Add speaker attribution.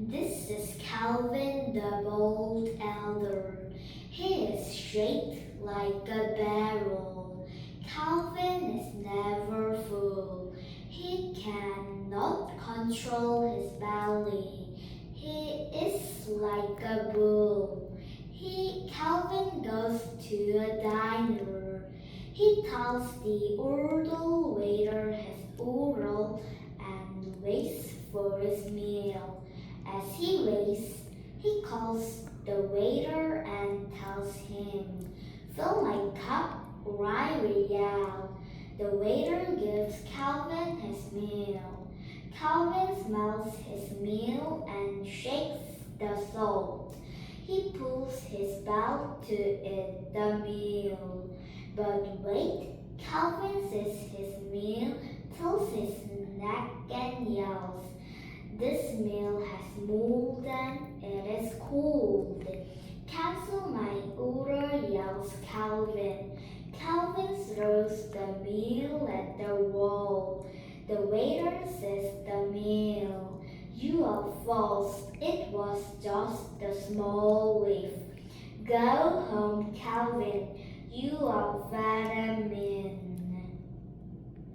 Speaker 1: This is Calvin the bold elder. He is shaped like a barrel. Calvin is never full. He cannot control his belly. He is like a bull. Calvin goes to a diner. He tells the Urdul waiter his Ural and waits for his meal. As he waits, he calls the waiter and tells him, "Fill my cup right real." The waiter gives Calvin his meal. Calvin smells his meal and shakes the salt. He pulls his belt to eat the meal. But wait, Calvin sees his meal, tilts his neck and yells, "This meal has mold and it is cold." "Cancel my order," yells Calvin. Calvin throws the meal at the wall. The waiter says the meal. "You are false. It was just a small leaf." "Go home, Calvin. You are fat and mean."